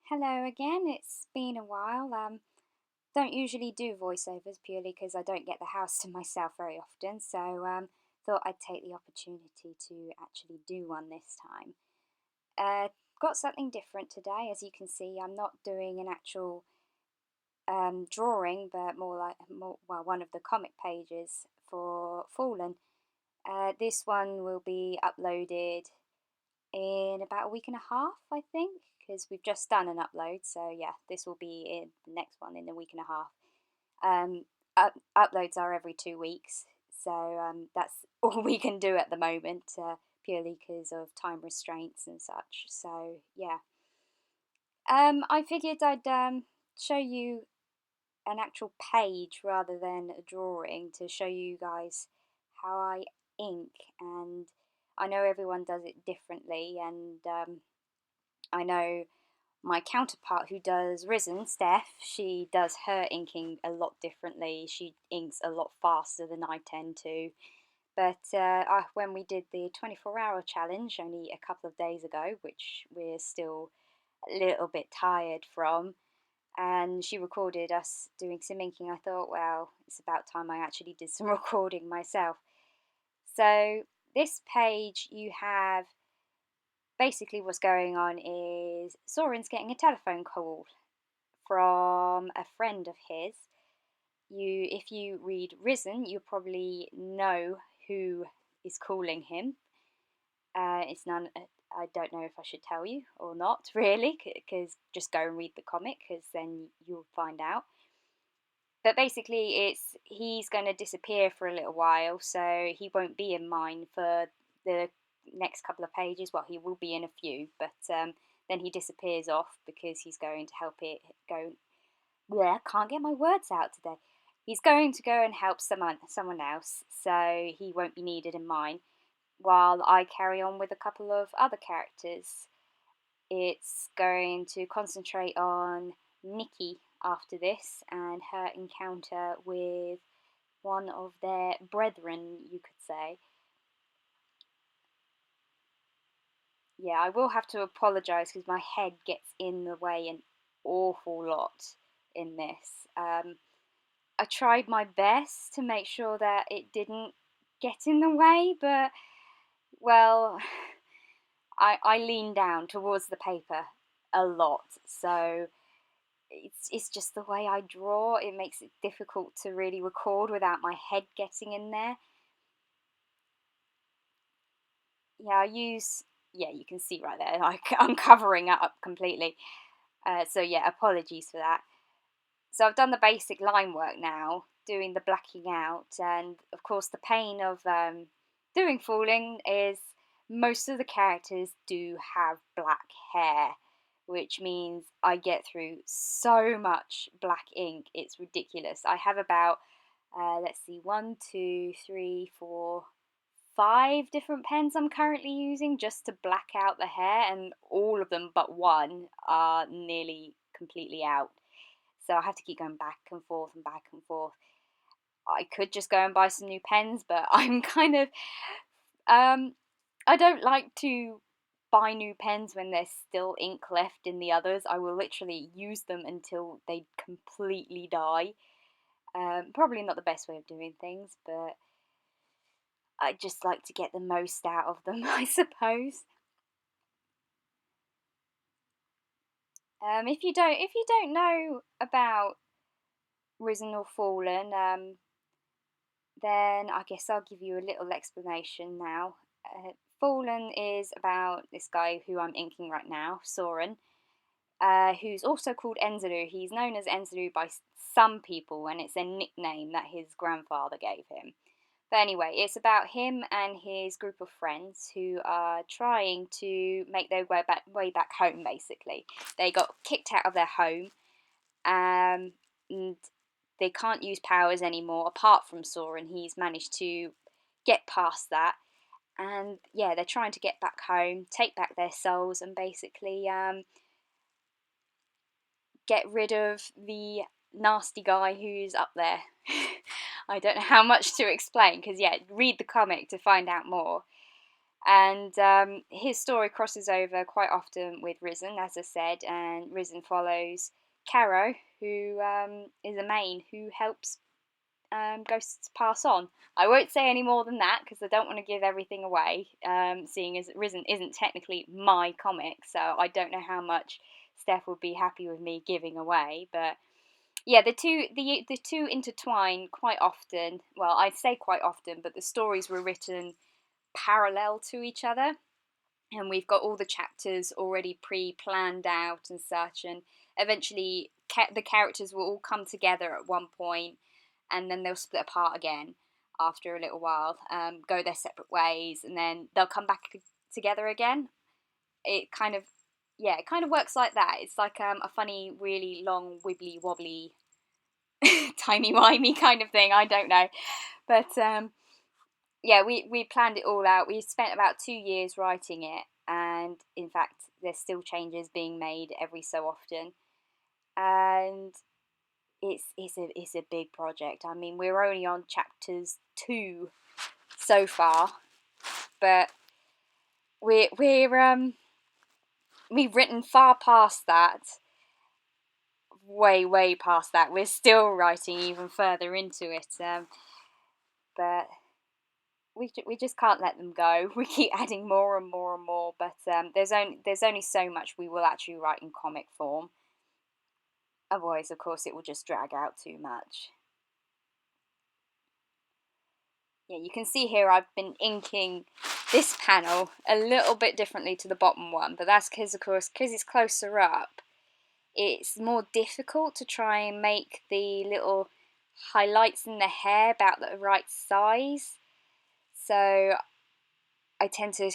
Hello again. It's been a while. Don't usually do voiceovers purely because I don't get the house to myself very often. So thought I'd take the opportunity to actually do one this time. Got something different today, as you can see. I'm not doing an actual drawing, but one of the comic pages for Fallen. This one will be uploaded in about a week and a half, I think, because we've just done an upload. So yeah, this will be in the next one in a week and a half. Uploads are every 2 weeks, so that's all we can do at the moment, purely because of time restraints and such. So yeah, I figured I'd show you an actual page rather than a drawing to show you guys how I ink, and I know everyone does it differently, and I know my counterpart who does Risen, Steph, she does her inking a lot differently. She inks a lot faster than I tend to. But when we did the 24-hour challenge only a couple of days ago, which we're still a little bit tired from, and she recorded us doing some inking, I thought, well, it's about time I actually did some recording myself. So this page you have basically what's going on is Soren's getting a telephone call from a friend of his. If you read Risen, you probably know who is calling him. It's none. I don't know if I should tell you or not, really, because just go and read the comic, because then you'll find out. But basically, he's going to disappear for a little while, so he won't be in mine for the next couple of pages. Well, he will be in a few, but then he disappears off because he's going to help it go. Yeah, can't get my words out today. He's going to go and help someone else, so he won't be needed in mine. While I carry on with a couple of other characters, it's going to concentrate on Nikki after this and her encounter with one of their brethren, you could say. Yeah, I will have to apologise because my head gets in the way an awful lot in this. I tried my best to make sure that it didn't get in the way, but well, I lean down towards the paper a lot, so it's just the way I draw. It makes it difficult to really record without my head getting in there. Yeah, yeah, you can see right there, like I'm covering it up completely. So yeah, apologies for that. So I've done the basic line work now, doing the blacking out, and of course the pain of doing Falling is most of the characters do have black hair, which means I get through so much black ink, it's ridiculous. I have about, let's see, 5 different pens I'm currently using just to black out the hair, and all of them but one are nearly completely out. So I have to keep going back and forth and back and forth. I could just go and buy some new pens, but I'm kind of I don't like to buy new pens when there's still ink left in the others. I will literally use them until they completely die. Probably not the best way of doing things, but I just like to get the most out of them, I suppose. If you don't know about Risen or Fallen, then I guess I'll give you a little explanation now. Fallen is about this guy who I'm inking right now, Soren, who's also called Enzeru. He's known as Enzeru by some people, and it's a nickname that his grandfather gave him. But anyway, it's about him and his group of friends who are trying to make their way back home, basically. They got kicked out of their home, and they can't use powers anymore apart from Soren. He's managed to get past that. And yeah, they're trying to get back home, take back their souls, and basically get rid of the nasty guy who's up there. I don't know how much to explain because, yeah, read the comic to find out more. And his story crosses over quite often with Risen, as I said, and Risen follows Caro, who is a main who helps ghosts pass on. I won't say any more than that because I don't want to give everything away, seeing as Risen isn't technically my comic, so I don't know how much Steph would be happy with me giving away. But yeah, the two intertwine quite often. Well, I'd say quite often, but the stories were written parallel to each other, and we've got all the chapters already pre-planned out and such, and eventually the characters will all come together at one point, and then they'll split apart again after a little while, go their separate ways, and then they'll come back together again. It kind of, yeah, it kind of works like that. It's like a funny, really long, wibbly wobbly, timey wimey kind of thing. I don't know, but yeah, we planned it all out. We spent about 2 years writing it, and in fact, there's still changes being made every so often, and it's a big project. I mean, we're only on chapters 2 so far, but we've written far past that, way past that. We're still writing even further into it, but we just can't let them go. We keep adding more and more and more, but there's only so much we will actually write in comic form. Otherwise, of course, it will just drag out too much. Yeah, you can see here I've been inking this panel a little bit differently to the bottom one, but that's because, of course, because it's closer up, it's more difficult to try and make the little highlights in the hair about the right size. So I tend to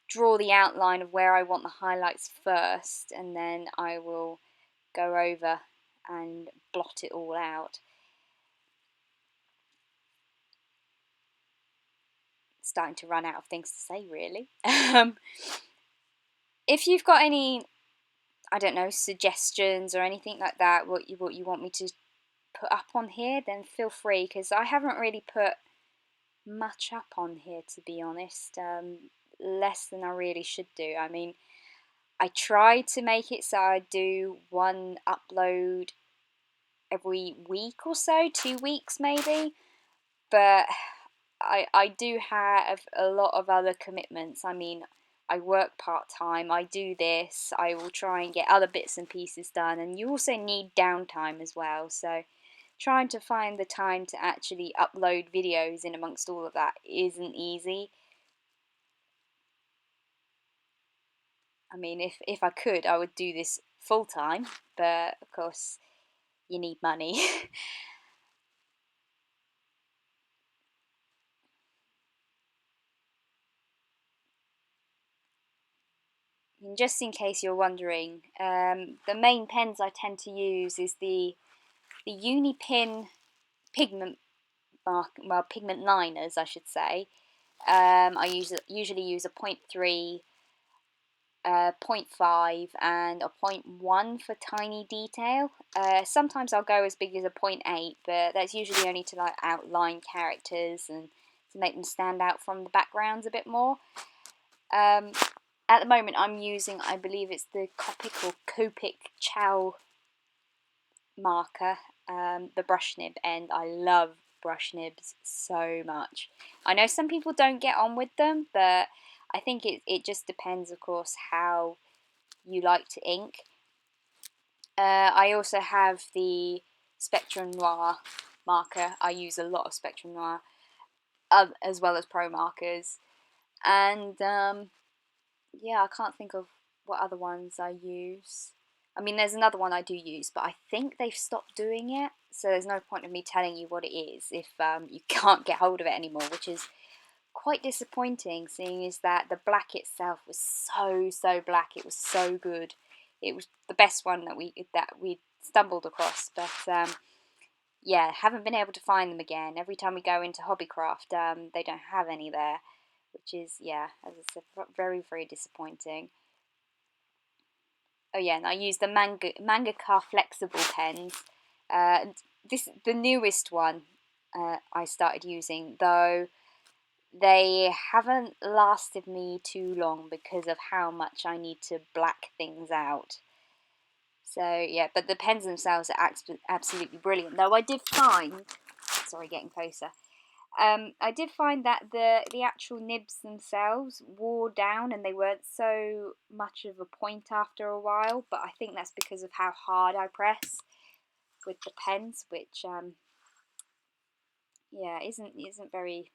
draw the outline of where I want the highlights first, and then I will go over and blot it all out. Starting to run out of things to say, really. If you've got any, I don't know, suggestions or anything like that, what you want me to put up on here, then feel free, because I haven't really put much up on here, to be honest. Less than I really should do. I mean, I tried to make it so I do one upload every week or so, 2 weeks maybe, but I do have a lot of other commitments. I mean, I work part-time, I do this, I will try and get other bits and pieces done, and you also need downtime as well, so trying to find the time to actually upload videos in amongst all of that isn't easy. I mean, if I could, I would do this full-time, but of course, you need money. And just in case you're wondering, the main pens I tend to use is the Unipin pigment pigment liners, I should say. Usually use a 0.3, 0.5 and a 0.1 for tiny detail. Sometimes I'll go as big as a 0.8, but that's usually only to like outline characters and to make them stand out from the backgrounds a bit more. At the moment I'm using, I believe it's the Copic Chow marker, the brush nib, and I love brush nibs so much. I know some people don't get on with them, but I think it just depends, of course, how you like to ink. I also have the Spectrum Noir marker. I use a lot of Spectrum Noir, as well as Pro markers, and yeah, I can't think of what other ones I use. I mean, there's another one I do use, but I think they've stopped doing it, so there's no point of me telling you what it is if you can't get hold of it anymore, which is quite disappointing, seeing as that the black itself was so black. It was so good. It was the best one that we stumbled across, but yeah, haven't been able to find them again. Every time we go into Hobbycraft, they don't have any there, which is, yeah, as I said, very disappointing. Oh yeah, and I use the Mangaka flexible pens. The newest one I started using, though they haven't lasted me too long because of how much I need to black things out. So yeah, but the pens themselves are absolutely brilliant. Though I did find, sorry, getting closer. I did find that the actual nibs themselves wore down and they weren't so much of a point after a while. But I think that's because of how hard I press with the pens, which yeah, isn't very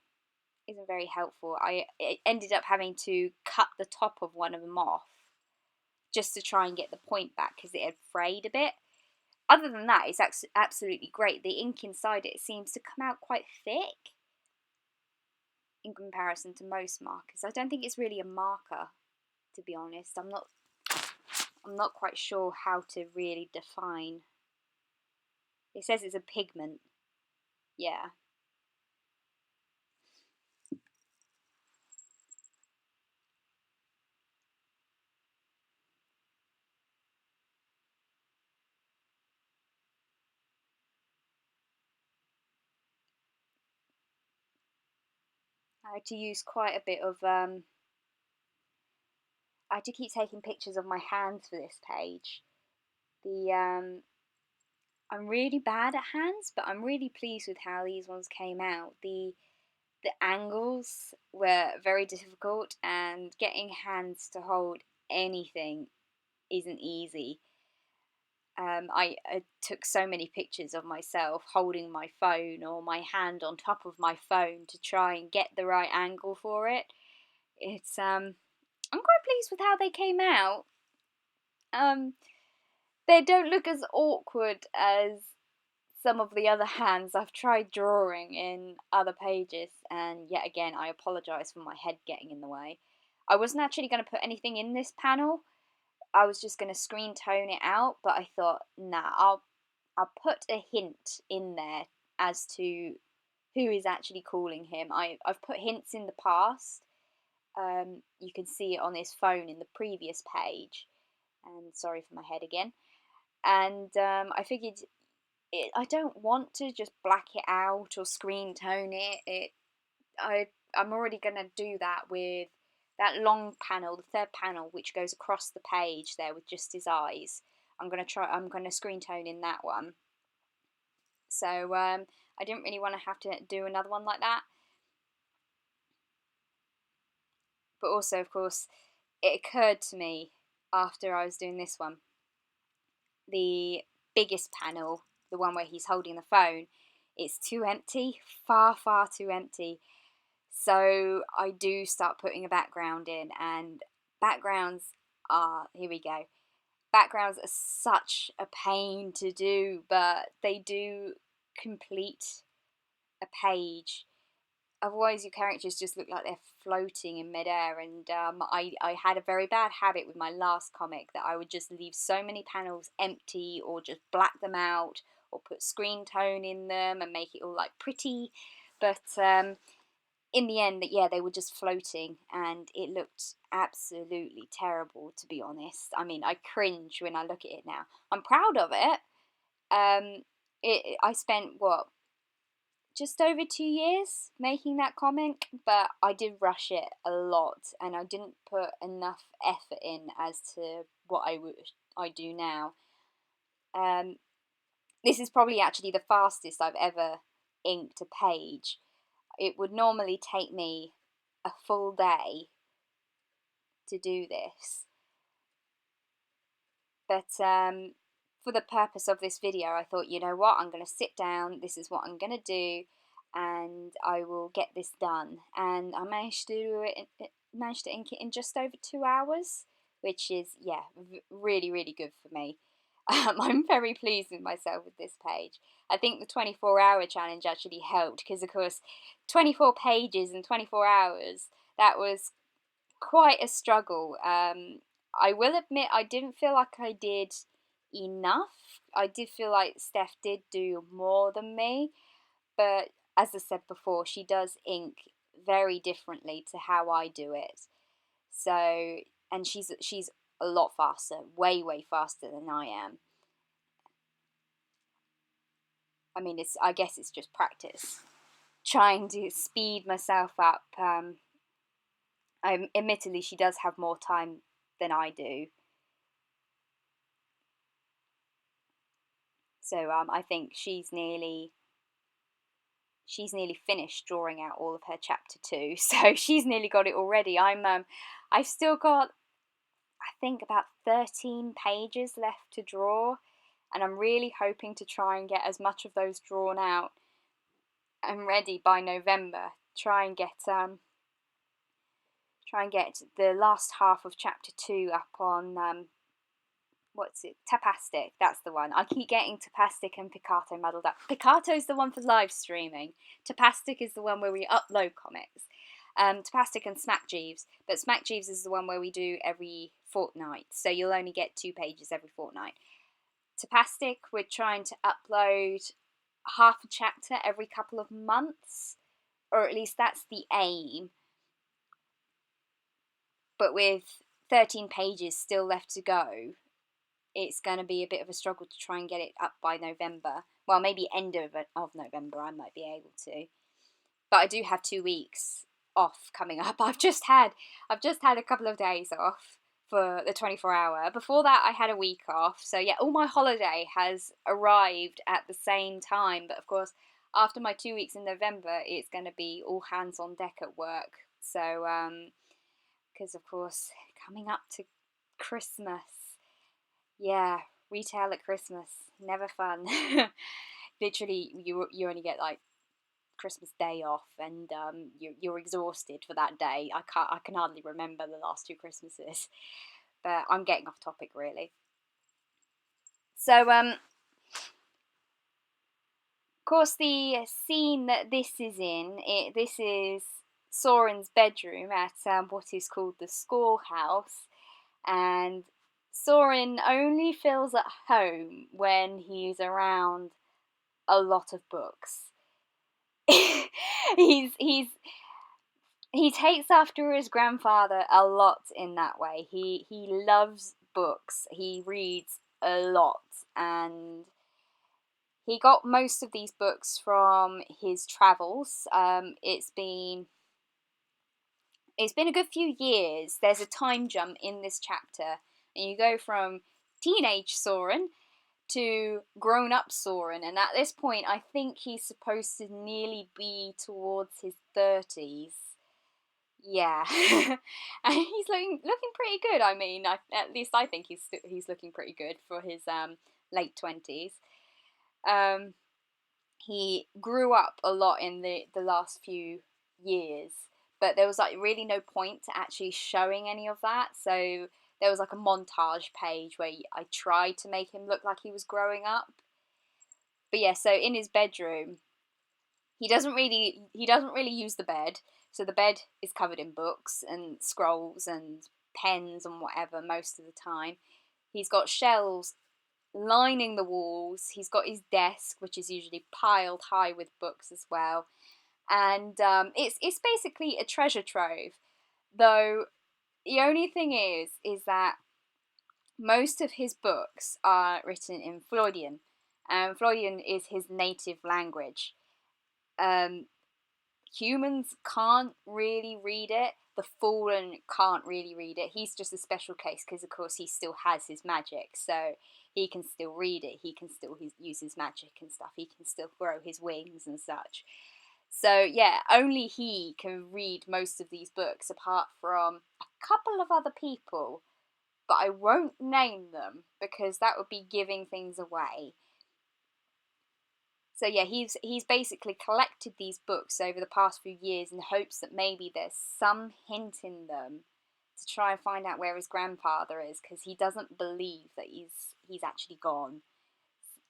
helpful. I ended up having to cut the top of one of them off just to try and get the point back because it had frayed a bit. Other than that, it's absolutely great. The ink inside it seems to come out quite thick in comparison to most markers. I don't think it's really a marker, to be honest. I'm not quite sure how to really define. It says it's a pigment. Yeah. I had to use quite a bit of I had to keep taking pictures of my hands for this page. The I'm really bad at hands, but I'm really pleased with how these ones came out. The angles were very difficult, and getting hands to hold anything isn't easy. I took so many pictures of myself holding my phone or my hand on top of my phone to try and get the right angle for it. It's I'm quite pleased with how they came out. Um, they don't look as awkward as some of the other hands I've tried drawing in other pages, and yet again, I apologise for my head getting in the way. I wasn't actually going to put anything in this panel. I was just going to screen tone it out, but I thought, nah, I'll put a hint in there as to who is actually calling him. I've put hints in the past. You can see it on his phone in the previous page. And sorry for my head again. And I figured I don't want to just black it out or screen tone it. I'm already going to do that with that long panel, the third panel, which goes across the page there with just his eyes. I'm going to screen tone in that one. So I didn't really want to have to do another one like that. But also, of course, it occurred to me after I was doing this one, the biggest panel, the one where he's holding the phone, it's too empty, far, far too empty. So I do start putting a background in, and backgrounds are, here we go. Backgrounds are such a pain to do, but they do complete a page. Otherwise, your characters just look like they're floating in midair. And I had a very bad habit with my last comic that I would just leave so many panels empty, or just black them out, or put screen tone in them and make it all like pretty. But in the end, yeah, they were just floating, and it looked absolutely terrible, to be honest. I mean, I cringe when I look at it now. I'm proud of it. I spent what, just over 2 years making that comic, but I did rush it a lot, and I didn't put enough effort in as to what I do now. Um, this is probably actually the fastest I've ever inked a page. It would normally take me a full day to do this, but for the purpose of this video, I thought, you know what, I'm going to sit down, this is what I'm going to do, and I will get this done. And I managed to do it, managed to ink it in just over 2 hours, which is, yeah, really, really good for me. I'm very pleased with myself with this page. I think the 24-hour challenge actually helped because, of course, 24 pages in 24 hours, that was quite a struggle. I will admit I didn't feel like I did enough. I did feel like Steph did do more than me, but as I said before, she does ink very differently to how I do it. So, and she's a lot faster, way, way faster than I am. I mean, I guess it's just practice. trying to speed myself up. Admittedly, she does have more time than I do. So I think she's nearly finished drawing out all of her chapter 2. So she's nearly got it already. I've still got, I think, about 13 pages left to draw, and I'm really hoping to try and get as much of those drawn out and ready by November. Try and get the last half of chapter 2 up on what's it? Tapastic, that's the one. I keep getting Tapastic and Picato muddled up. Picato's the one for live streaming. Tapastic is the one where we upload comics. Tapastic and Smack Jeeves, but Smack Jeeves is the one where we do every fortnight, so you'll only get 2 pages every fortnight. Tapastic, we're trying to upload half a chapter every couple of months, or at least that's the aim. But with 13 pages still left to go, it's going to be a bit of a struggle to try and get it up by November. Well, maybe end of November I might be able to. But I do have 2 weeks off coming up. I've just had a couple of days off for the 24-hour. Before that I had a week off. So yeah, all my holiday has arrived at the same time. But of course, after my 2 weeks in November, it's going to be all hands on deck at work. So because of course, coming up to Christmas. Yeah, retail at Christmas, never fun. Literally, you only get like Christmas Day off, and you're exhausted for that day. I can hardly remember the last 2 Christmases, but I'm getting off topic really. So of course, the scene that this is in, this is Soren's bedroom at what is called the schoolhouse, and Soren only feels at home when he's around a lot of books. he takes after his grandfather a lot in that way. He loves books. He reads a lot, and he got most of these books from his travels. It's been a good few years. There's a time jump in this chapter, and you go from teenage Soren to grown up Soren, and at this point I think he's supposed to nearly be towards his 30s. Yeah. And he's looking pretty good. I mean, at least I think he's looking pretty good for his late 20s. He grew up a lot in the last few years, but there was like really no point to actually showing any of that. So there was like a montage page where I tried to make him look like he was growing up. But yeah, so in his bedroom, he doesn't really use the bed. So the bed is covered in books and scrolls and pens and whatever most of the time. He's got shelves lining the walls. He's got his desk, which is usually piled high with books as well. And it's basically a treasure trove. Though the only thing is that most of his books are written in Freudian, and Freudian is his native language. Humans can't really read it. The Fallen can't really read it. He's just a special case because, of course, he still has his magic, so he can still read it. He can still use his magic and stuff. He can still grow his wings and such. So yeah, only he can read most of these books, apart from a couple of other people, but I won't name them because that would be giving things away. So yeah, he's basically collected these books over the past few years in hopes that maybe there's some hint in them to try and find out where his grandfather is, because he doesn't believe that he's actually gone.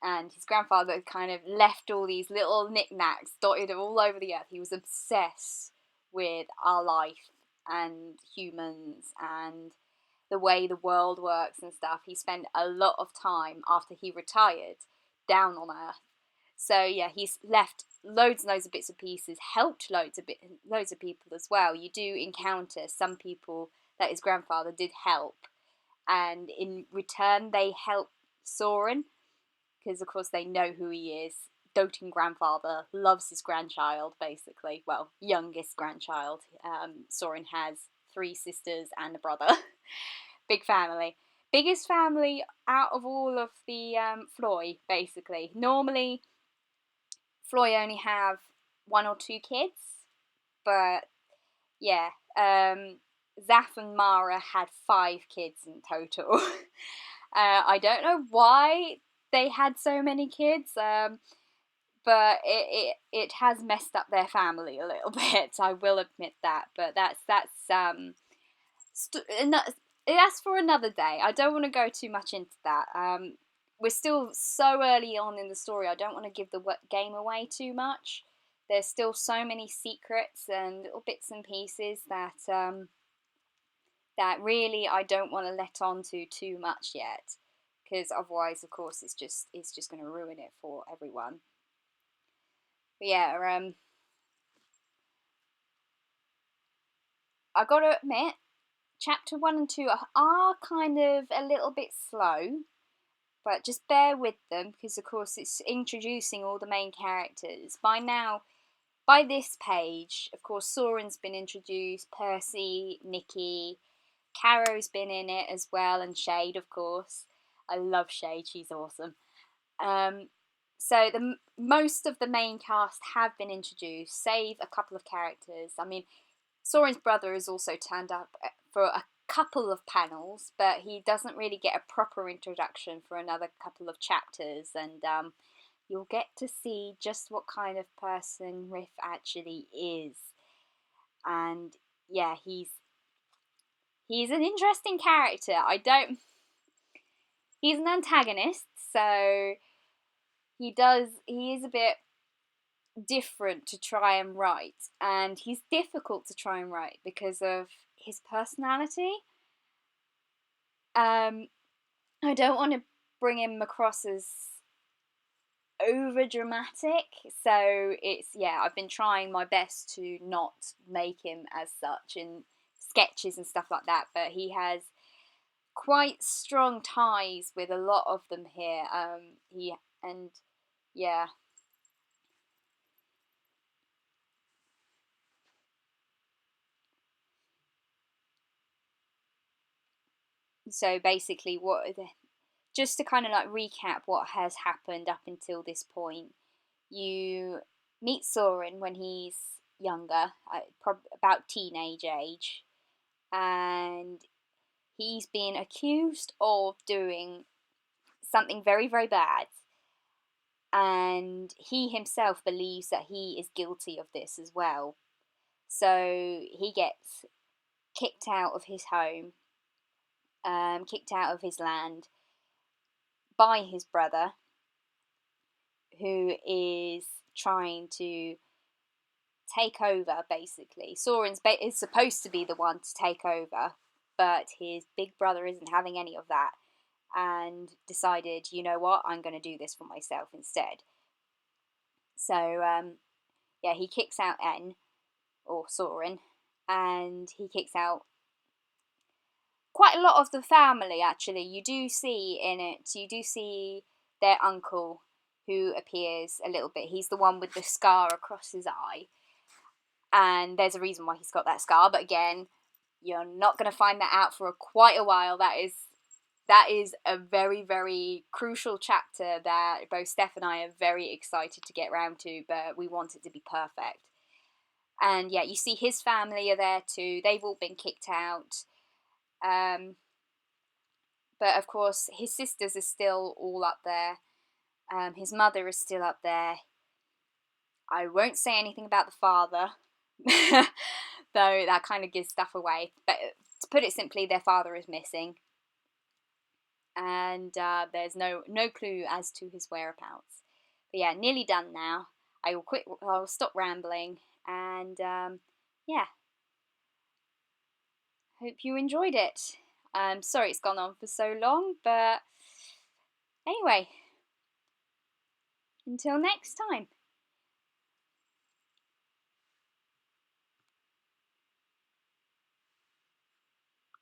And his grandfather kind of left all these little knickknacks dotted all over the earth. He was obsessed with our life and humans and the way the world works and stuff. He spent a lot of time after he retired down on Earth. So yeah, he's left loads and loads of bits and pieces, helped loads of people as well. You do encounter some people that his grandfather did help, and in return they help Soren, because of course they know who he is. doting grandfather, loves his grandchild, basically. Well, youngest grandchild. Soren has 3 sisters and a brother. Big family. Biggest family out of all of the Floy, basically. Normally, Floy only have 1 or 2 kids, but yeah, Zaf and Mara had 5 kids in total. I don't know why they had so many kids, but it has messed up their family a little bit. I will admit that, but that's for another day. I don't want to go too much into that. We're still so early on in the story. I don't want to give the game away too much. There's still so many secrets and little bits and pieces that that really I don't want to let on to too much yet, because otherwise, of course, it's just going to ruin it for everyone. But yeah, I gotta admit, chapter 1 and 2 are kind of a little bit slow, but just bear with them because, of course, it's introducing all the main characters. By this page, of course, Soren's been introduced, Percy, Nikki, Caro's been in it as well, and Shade, of course. I love Shade, she's awesome. So most of the main cast have been introduced, save a couple of characters. I mean, Soren's brother has also turned up for a couple of panels, but he doesn't really get a proper introduction for another couple of chapters, and you'll get to see just what kind of person Riff actually is. And yeah, he's an interesting character. He's an antagonist, so he is a bit different to try and write, and he's difficult to try and write because of his personality. I don't want to bring him across as over dramatic, so I've been trying my best to not make him as such in sketches and stuff like that, but he has quite strong ties with a lot of them here. Yeah. So basically, just to kind of like recap what has happened up until this point, you meet Soren when he's younger, about teenage age, and he's been accused of doing something very, very bad, and he himself believes that he is guilty of this as well. So he gets kicked out of his home, kicked out of his land by his brother, who is trying to take over, basically. Soren's is supposed to be the one to take over, but his big brother isn't having any of that and decided, you know what, I'm going to do this for myself instead. So, he kicks out or Soren, and he kicks out quite a lot of the family, actually. You do see their uncle, who appears a little bit. He's the one with the scar across his eye. And there's a reason why he's got that scar, but again, you're not going to find that out for quite a while. That is a very, very crucial chapter that both Steph and I are very excited to get round to, but we want it to be perfect. And yeah, you see his family are there too. They've all been kicked out. But of course, his sisters are still all up there. His mother is still up there. I won't say anything about the father, though that kind of gives stuff away. But to put it simply, their father is missing, and there's no clue as to his whereabouts. But yeah, nearly done now. I'll stop rambling, and hope you enjoyed it. Sorry it's gone on for so long, but anyway, until next time.